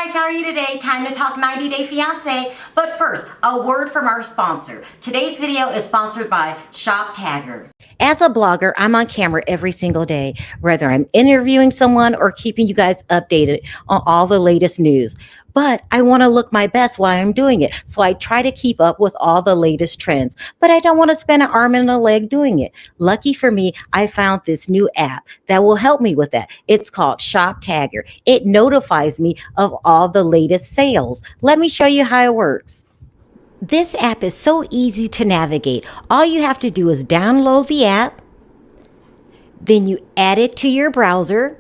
guys, how are you today? Time to talk 90 Day Fiancé. But first, a word from our sponsor. Today's video is sponsored by shoptagr. As a blogger, I'm on camera every single day, whether I'm interviewing someone or keeping you guys updated on all the latest news. But I want to look my best while I'm doing it. So I try to keep up with all the latest trends, but I don't want to spend an arm and a leg doing it. Lucky for me, I found this new app that will help me with that. It's called shoptagr. It notifies me of all the latest sales. Let me show you how it works. This app is so easy to navigate. All you have to do is download the app, then you add it to your browser.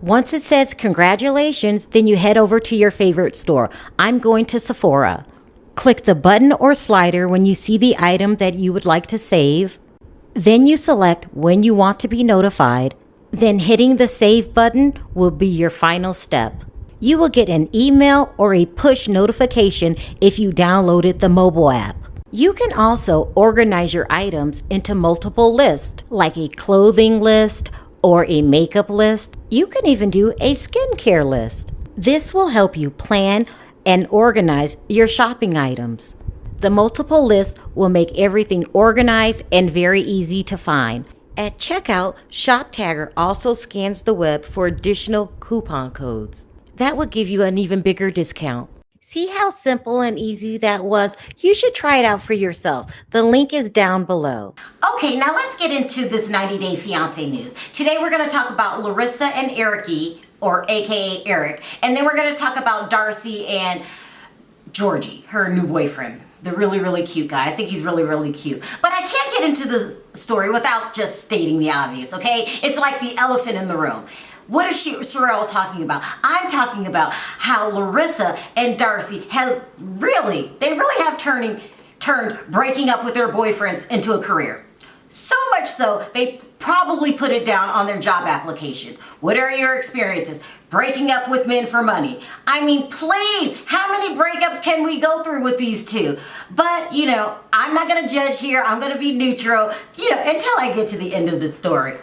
Once it says congratulations, then you head over to your favorite store. I'm going to Sephora. Click the button or slider when you see the item that you would like to save. Then you select when you want to be notified. Then hitting the save button will be your final step. You will get an email or a push notification if you downloaded the mobile app. You can also organize your items into multiple lists, like a clothing list or a makeup list. You can even do a skincare list. This will help you plan and organize your shopping items. The multiple lists will make everything organized and very easy to find. At checkout, shoptagr also scans the web for additional coupon codes. That would give you an even bigger discount. See how simple and easy that was? You should try it out for yourself. The link is down below. Okay, now let's get into this 90 Day Fiancé news. Today we're going to talk about Larissa and Eric, or aka Eric, and then we're going to talk about Darcey and Georgi, her new boyfriend. The really cute guy. I think he's really cute. But I can't get into the story without just stating the obvious, okay? It's like the elephant in the room. What is Sharrell talking about? I'm talking about how Larissa and Darcey have really turned breaking up with their boyfriends into a career. So much so, they probably put it down on their job application. What are your experiences? Breaking up with men for money. I mean, please, how many breakups can we go through with these two? But, I'm not going to judge here. I'm going to be neutral, until I get to the end of the story.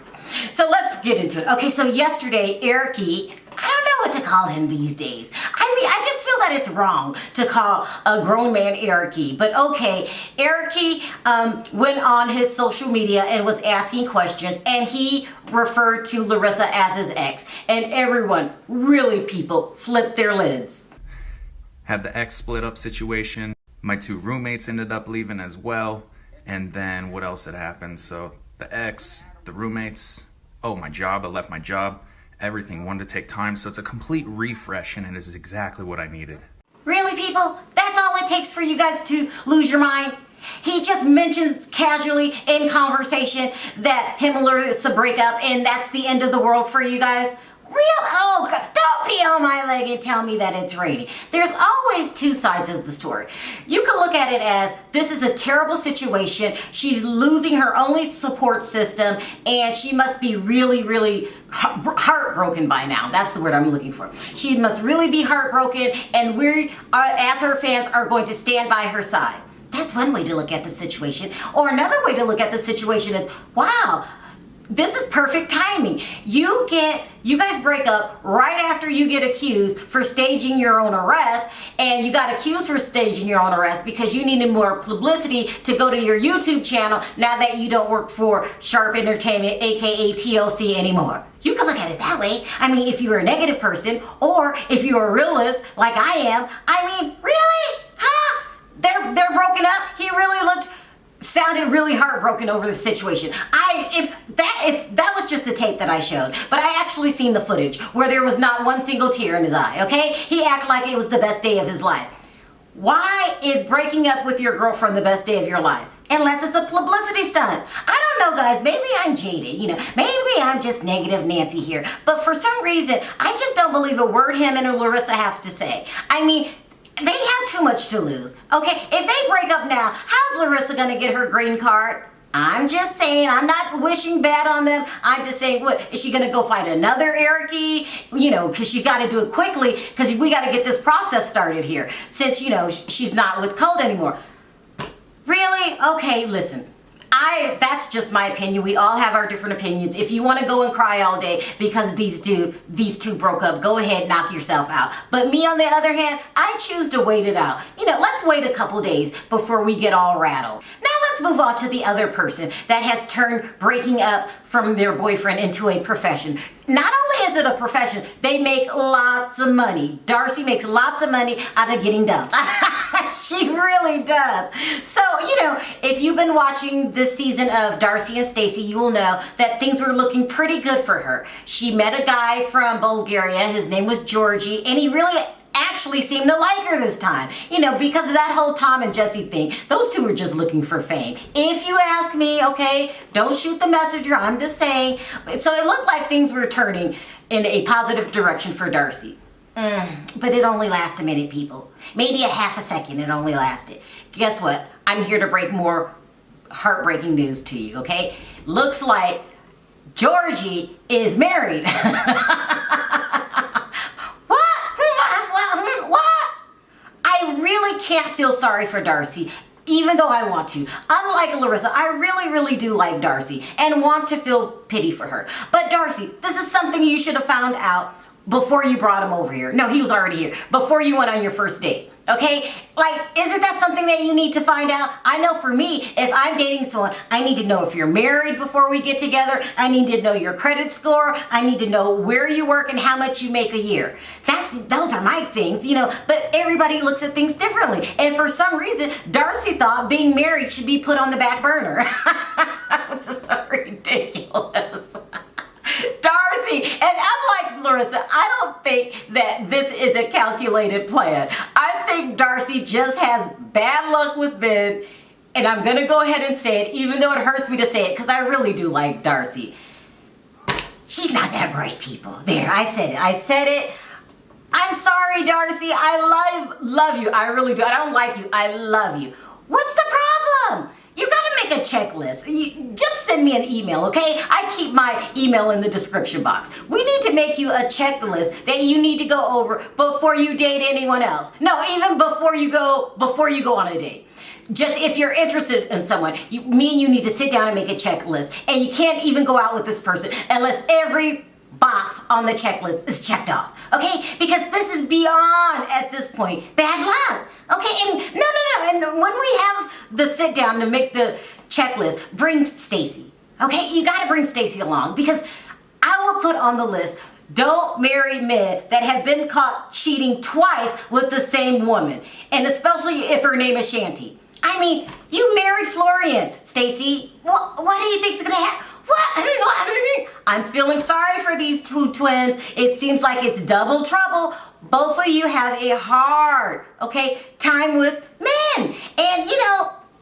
So let's get into it. Okay, so yesterday, Eric, I don't know what to call him these days. I just feel that it's wrong to call a grown man Eric. But okay, Eric went on his social media and was asking questions, and he referred to Larissa as his ex. And everyone, people, flipped their lids. Had the ex split up situation. My two roommates ended up leaving as well. And then what else had happened? So the ex, the roommates, my job, I left my job. Everything wanted to take time, so it's a complete refresh, and it is exactly what I needed. Really, people? That's all it takes for you guys to lose your mind? He just mentions casually in conversation that him and Larissa break up, and that's the end of the world for you guys? Oh, don't be on my leg and tell me that it's raining. There's always two sides of the story. You can look at it as this is a terrible situation. She's losing her only support system, and she must be really heartbroken by now. That's the word I'm looking for. She must really be heartbroken, and we, as her fans, are going to stand by her side. That's one way to look at the situation. Or another way to look at the situation is, wow, this is perfect timing. You guys break up right after you get accused for staging your own arrest, and you got accused for staging your own arrest because you needed more publicity to go to your YouTube channel now that you don't work for Sharp Entertainment, aka TLC, anymore. You can look at it that way. If you're a negative person, or if you're a realist like I am, really? Huh? They're broken up? He really sounded really heartbroken over the situation. If that was just the tape that I showed, but I actually seen the footage where there was not one single tear in his eye, okay? He acted like it was the best day of his life. Why is breaking up with your girlfriend the best day of your life? Unless it's a publicity stunt. I don't know, guys. Maybe I'm jaded, Maybe I'm just negative Nancy here. But for some reason, I just don't believe a word him and Larissa have to say. They have too much to lose, okay? If they break up now, how's Larissa gonna get her green card? I'm just saying, I'm not wishing bad on them. I'm just saying, what, is she gonna go find another Eric? Because she gotta do it quickly, because we gotta get this process started here, since, she's not with Cold anymore. Really? Okay, listen. That's just my opinion. We all have our different opinions. If you want to go and cry all day because these two broke up, go ahead, knock yourself out. But me, on the other hand, I choose to wait it out. Let's wait a couple days before we get all rattled. Now let's move on to the other person that has turned breaking up from their boyfriend into a profession. Not only is it a profession, they make lots of money. Darcey makes lots of money out of getting dumped. She really does. So, if you've been watching this season of Darcey and Stacey, you will know that things were looking pretty good for her. She met a guy from Bulgaria. His name was Georgi, and he really actually seemed to like her this time. Because of that whole Tom and Jesse thing. Those two were just looking for fame. If you ask me, okay, don't shoot the messenger, I'm just saying. So it looked like things were turning in a positive direction for Darcey. But it only lasted a minute, people. Maybe a half a second it only lasted. Guess what? I'm here to break more heartbreaking news to you, okay? Looks like Georgi is married. I really can't feel sorry for Darcey, even though I want to. Unlike Larissa, I really, really do like Darcey and want to feel pity for her. But Darcey, this is something you should have found out before you brought him over here. No, he was already here. Before you went on your first date, okay? Isn't that something that you need to find out? I know for me, if I'm dating someone, I need to know if you're married before we get together. I need to know your credit score. I need to know where you work and how much you make a year. Those are my things, but everybody looks at things differently. And for some reason, Darcey thought being married should be put on the back burner. It's just so ridiculous. Darcey, and unlike Larissa, I don't think that this is a calculated plan. I think Darcey just has bad luck with men, and I'm going to go ahead and say it, even though it hurts me to say it, because I really do like Darcey. She's not that bright, people. There, I said it. I'm sorry, Darcey. I love you. I really do. I don't like you. I love you. What's the problem? You gotta make a checklist. Just send me an email, okay? I keep my email in the description box. We need to make you a checklist that you need to go over before you date anyone else. No, even before you go on a date. Just if you're interested in someone, me and you need to sit down and make a checklist. And you can't even go out with this person unless every box on the checklist is checked off, okay? Because this is beyond, at this point, bad luck. Okay, and no. And when we have the sit down to make the checklist, bring Stacey. Okay, you got to bring Stacey along, because I will put on the list, don't marry men that have been caught cheating twice with the same woman, and especially if her name is Shanti. I mean, you married Florian, Stacey. What do you think's gonna happen? What? I'm feeling sorry for these two twins. It seems like it's double trouble. Both of you have a hard, time with men. And,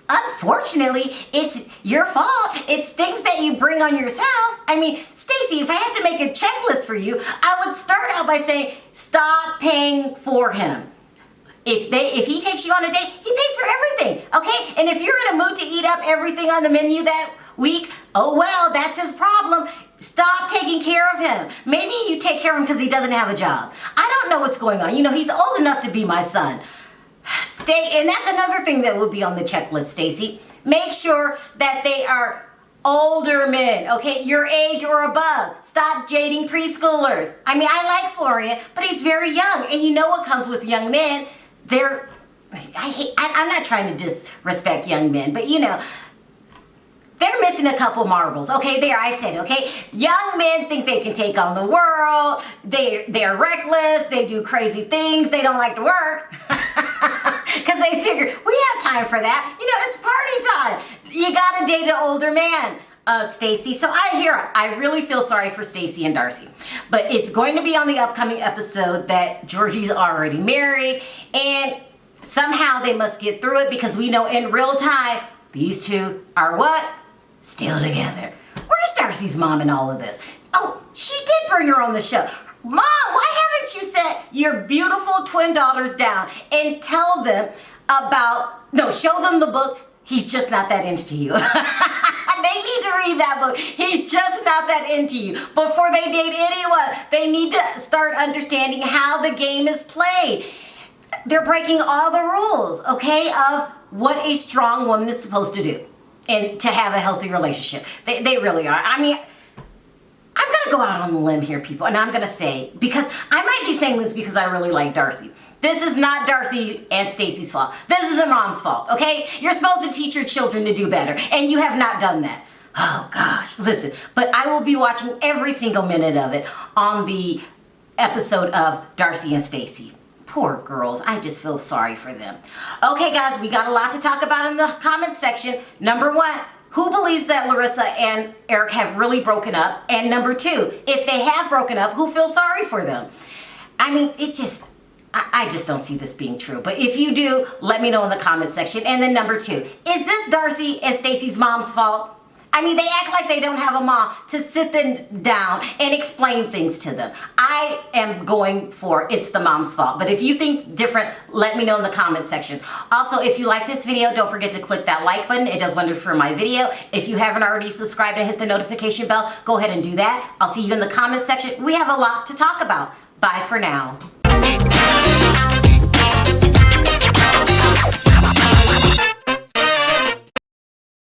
unfortunately, it's your fault. It's things that you bring on yourself. I mean, Stacey, if I have to make a checklist for you, I would start out by saying, stop paying for him. If he takes you on a date, he pays for everything, okay? And if you're in a mood to eat up everything on the menu that week, oh well, that's his problem. Stop taking care of him. Maybe you take care of him because he doesn't have a job. I don't know what's going on. He's old enough to be my son. And that's another thing that would be on the checklist, Stacey. Make sure that they are older men, okay? Your age or above. Stop dating preschoolers. I mean, I like Florian, but he's very young. And you know what comes with young men? I'm not trying to disrespect young men, but they're missing a couple marbles. Okay, there, I said, okay? Young men think they can take on the world. They're reckless. They do crazy things. They don't like to work. Because they figure, we have time for that. It's party time. You gotta date an older man, Stacey. So I really feel sorry for Stacey and Darcey. But it's going to be on the upcoming episode that Georgi's already married. And somehow they must get through it, because we know in real time, these two are what? Still together. Where's Darcey's mom in all of this? Oh, she did bring her on the show. Mom, why haven't you set your beautiful twin daughters down and show them the book, He's Just Not That Into You. They need to read that book. He's Just Not That Into You. Before they date anyone, they need to start understanding how the game is played. They're breaking all the rules, okay, of what a strong woman is supposed to do. and to have a healthy relationship. They really are. I mean, I'm going to go out on a limb here, people, and I'm going to say, because I might be saying this because I really like Darcey. This is not Darcey and Stacey's fault. This is the mom's fault, okay? You're supposed to teach your children to do better, and you have not done that. Oh, gosh, listen. But I will be watching every single minute of it on the episode of Darcey and Stacey. Poor girls. I just feel sorry for them. Okay, guys, we got a lot to talk about in the comments section. Number one, who believes that Larissa and Eric have really broken up? And number two, if they have broken up, who feels sorry for them? I mean, it's just, I just don't see this being true. But if you do, let me know in the comments section. And then number two, is this Darcey and Stacey's mom's fault? I mean, they act like they don't have a mom to sit them down and explain things to them. I am going for it's the mom's fault. But if you think different, let me know in the comment section. Also, if you like this video, don't forget to click that like button. It does wonders for my video. If you haven't already subscribed and hit the notification bell, go ahead and do that. I'll see you in the comment section. We have a lot to talk about. Bye for now.